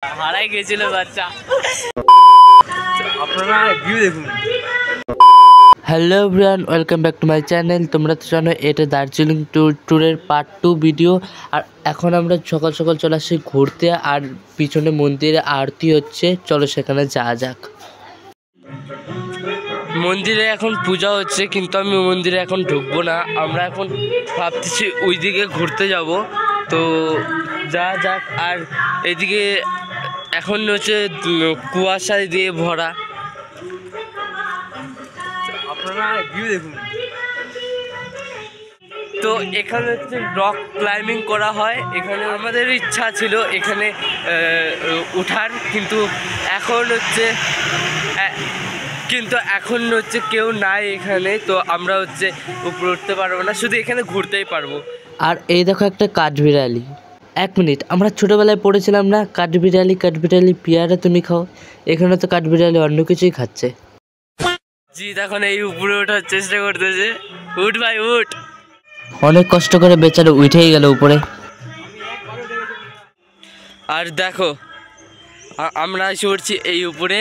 হারাই গেছিল বাচ্চা। আপনারা ভিউ দেখুন। Hello everyone, welcome back to my channel. তোমরা তো জানো এটা দার্জিলিং ট্যুরের পার্ট 2 ভিডিও। আর এখন আমরা সকাল সকাল চলে আসছি ঘুরতে, আর পিছনে মন্দিরে আরতি হচ্ছে। চলো সেখানে যাওয়া যাক। মন্দিরে এখন পূজা হচ্ছে, কিন্তু আমি মন্দিরে এখন ঢুকবো না। আমরা এখন ভাবতেছি ওইদিকে ঘুরতে যাব, তো যাওয়া যাক। আর এদিকে এখন হচ্ছে কুয়াশা দিয়ে ভরা। আপনারা ভিউ দেখুন। তো এখানে হচ্ছে রক ক্লাইম্বিং করা হয়। এখানে আমাদের ইচ্ছা ছিল এখানে ওঠার, কিন্তু এখন হচ্ছে কেউ নাই এখানে, তো আমরা হচ্ছে উপরে উঠতে পারবো না, শুধু এখানে ঘুরতেই পারবো। আর এই দেখো একটা কাঠবিড়ালি। এক মিনিট, আমরা ছোটোবেলায় পড়েছিলাম না, কাঠবিড়ালি কাঠবিড়ালি পেয়ারা তুমি খাও। এখানে তো কাঠবিড়ালি অন্য কিছুই খাচ্ছে। জি, এখন এই উপরে ওঠার চেষ্টা করতেছে। উঠ ভাই উঠ। অনেক কষ্ট করে বেচারা উঠেই গেল উপরে। আর দেখো আমরা এসে উঠছি এই উপরে,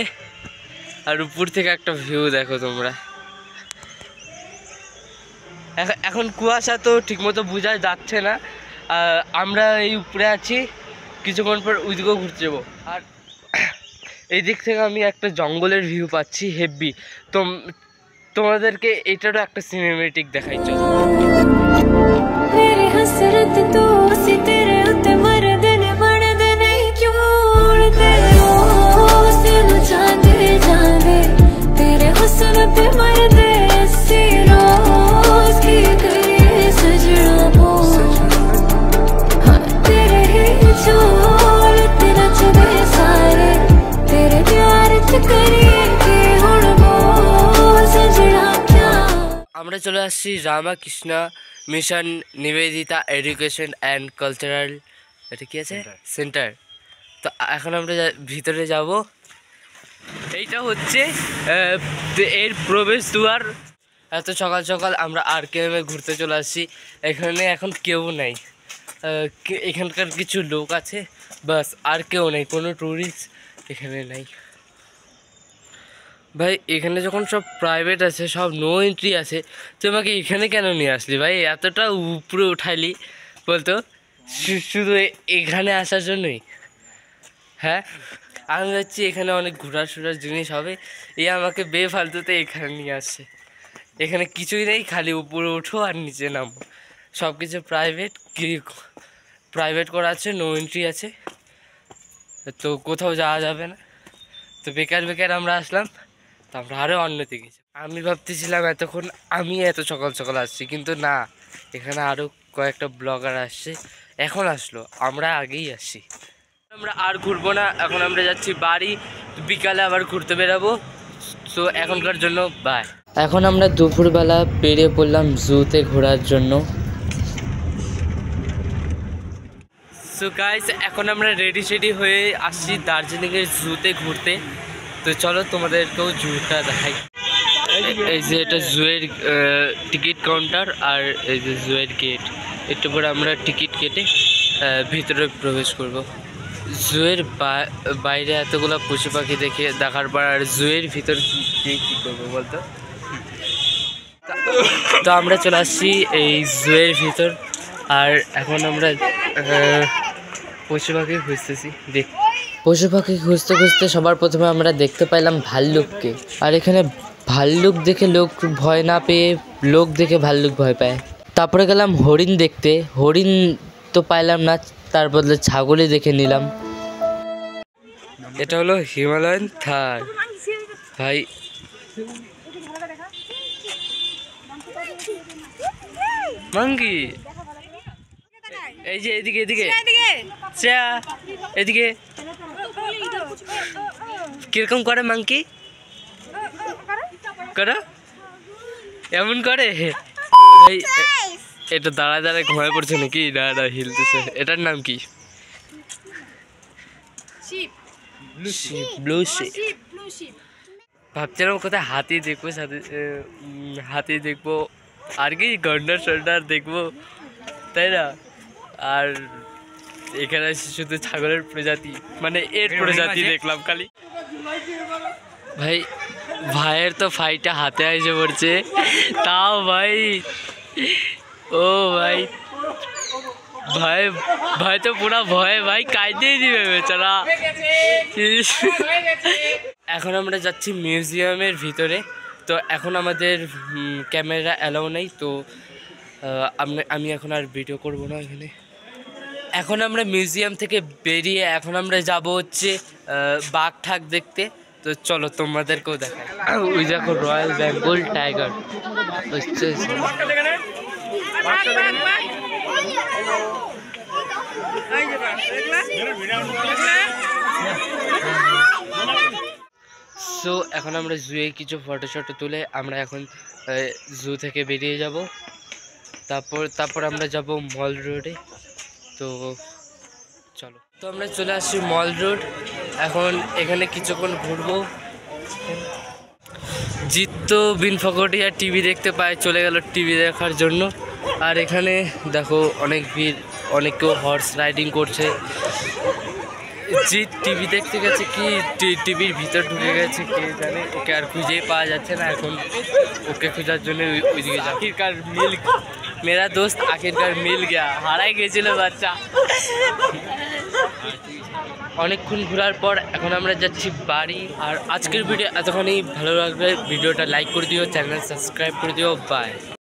আর উপর থেকে একটা ভিউ দেখো তোমরা। এখন কুয়াশা তো ঠিকমতো বোঝা যাচ্ছে না। আমরা এই উপরে আছি, কিছুক্ষণ পর ওইদিকেও ঘুরতে যাবো। আর এই দিক থেকে আমি একটা জঙ্গলের ভিউ পাচ্ছি হেভি। তোমাদেরকে এটারও একটা সিনেমেটিক দেখাই চলো। আমরা চলে আসছি Ramakrishna mission Nivedita education and cultural, এটা কি আছে, সেন্টার। তো এখন আমরা ভিতরে যাব। এইটা হচ্ছে এর প্রবেশ দুয়ার। এত সকাল সকাল আমরা RKM ঘুরতে চলে আসছি। এখানে এখন কেউ নেই, এখানকার কিছু লোক আছে বাস, আর কেউ নেই, কোনো ট্যুরিস্ট এখানে নেই। ভাই এখানে যখন সব প্রাইভেট আছে, সব নো এন্ট্রি আছে, তোমাকে এখানে কেন নিয়ে আসলি ভাই? এতটা উপরে উঠাইলি বলতো, শুধু এখানে আসার জন্যই? হ্যাঁ, আমি ভাবছি এখানে অনেক ঘোরার জিনিস হবে, আমাকে বেফালতুতে এখানে নিয়ে আসছে। এখানে কিছুই নেই, খালি উপরে ওঠো আর নিচে নামো। সব কিছু প্রাইভেট করা আছে, নো এন্ট্রি আছে, তো কোথাও যাওয়া যাবে না। তো বেকার আমরা আসলাম, তো আমরা আরও অন্যতে গেছি। আমি ভাবতেছিলাম এতক্ষণ আমি এত সকাল সকাল আসছি, কিন্তু না, এখানে আরও কয়েকটা ব্লগার আসছে, এখন আসলো, আমরা আগেই আসছি। আমরা আর ঘুরবো না, এখন আমরা যাচ্ছি বাড়ি, বিকালে আবার ঘুরতে বেরাবো। তো এখনকার জন্য বাই। এখন আমরা দুপুরবেলা বেরিয়ে পড়লাম জুতে ঘোরার জন্য। সো গাইস, এখন আমরা রেডি হয়ে আসছি দার্জিলিংয়ের জুতে ঘুরতে। তো চলো তোমাদেরকেও জুটা দেখাই। এই যে এটা জুয়ের টিকিট কাউন্টার, আর এই যে জুয়ের গেট। একটু পরে আমরা টিকিট কেটে ভিতরে প্রবেশ করব। জুয়ের বাইরে এতগুলো পশু পাখি দেখার পর আর জুয়ের ভিতর কী করবো বলতো? তো আমরা চলে আসছি এই জুয়ের ভিতর, আর এখন আমরা পশু পাখি খুঁজতেছি। পশু পাখি খুঁজতে খুঁজতে সবার প্রথমে আমরা দেখতে পাইলাম ভাল্লুককে। আর এখানে ভাল্লুক দেখে লোক ভয় না পেয়ে লোক দেখে ভাল্লুক ভয় পায়। তারপরে গেলাম হরিণ দেখতে, হরিণ তো পাইলাম না, তার বদলে ছাগলই দেখে নিলাম। এটা হলো হিমালয়ান থার ভাই। মাঙ্কি, এই যে এদিকে এদিকে কিরকম করে মাঙ্কি? করো, এমন করে। এটা দাঁড়ায় ঘুমায় পড়ছে নাকি? না হিলতেছে। এটার নাম কি? Blue ship. ভাবছিলাম কোথায় হাতি দেখবো আর কি, গন্ডার দেখবো, তাই না? আর এখানে এসে শুধু ছাগলের প্রজাতি মানে এর প্রজাতি দেখলাম খালি। ভাই ভাইয়ের তো ফাইটা হাতে এসে পড়ছে, তাও ভাই ও ভাই ভাই ভাই তো পুরা ভয়ে ভাই কাইতেই দিবে বেচারা। এখন আমরা যাচ্ছি মিউজিয়ামের ভিতরে। তো এখন আমাদের ক্যামেরা অ্যালাউ নেই, তো আমি এখন আর ভিডিও করব না এখানে। এখন আমরা মিউজিয়াম থেকে বেরিয়ে এখন আমরা যাব হচ্ছে বাঘ ঠাক দেখতে। তো চলো তোমাদেরকেও দেখাই। ওই দেখো রয়্যাল বেঙ্গল টাইগার হচ্ছে। সো এখন আমরা জুয়ে কিছু ফটো শটো তুলে আমরা এখন জু থেকে বেরিয়ে যাব। তারপর আমরা যাব মল রোডে। তো চলো, তো আমরা চলে আসছি মল রোড। এখন এখানে কিছুক্ষণ ঘুরবো। জিৎ তো বিন ফকটিয়া টিভি দেখতে পায়, চলে গেল টিভি দেখার জন্য। আর এখানে দেখো অনেক ভিড়, অনেকেও হর্স রাইডিং করছে। জিৎ টিভি দেখতে গেছে কি টিভির ভিতর ঢুকে গেছে কে জানে, ওকে আর খুঁজেই পাওয়া যাচ্ছে না। এখন ওকে খোঁজার জন্য ওইদিকে যাও। আখিরকার মিল মেরা দোস্ত আখিরকার মিল গিয়া, হারাই গেছিল বাচ্চা। অনেকক্ষণ ঘোরার পর এখন আমরা যাচ্ছি বাড়ি। আর আজকের ভিডিও এতখানি ভালো লাগবে, ভিডিওটা লাইক করে দিও, চ্যানেল সাবস্ক্রাইব করে দিও। বাই।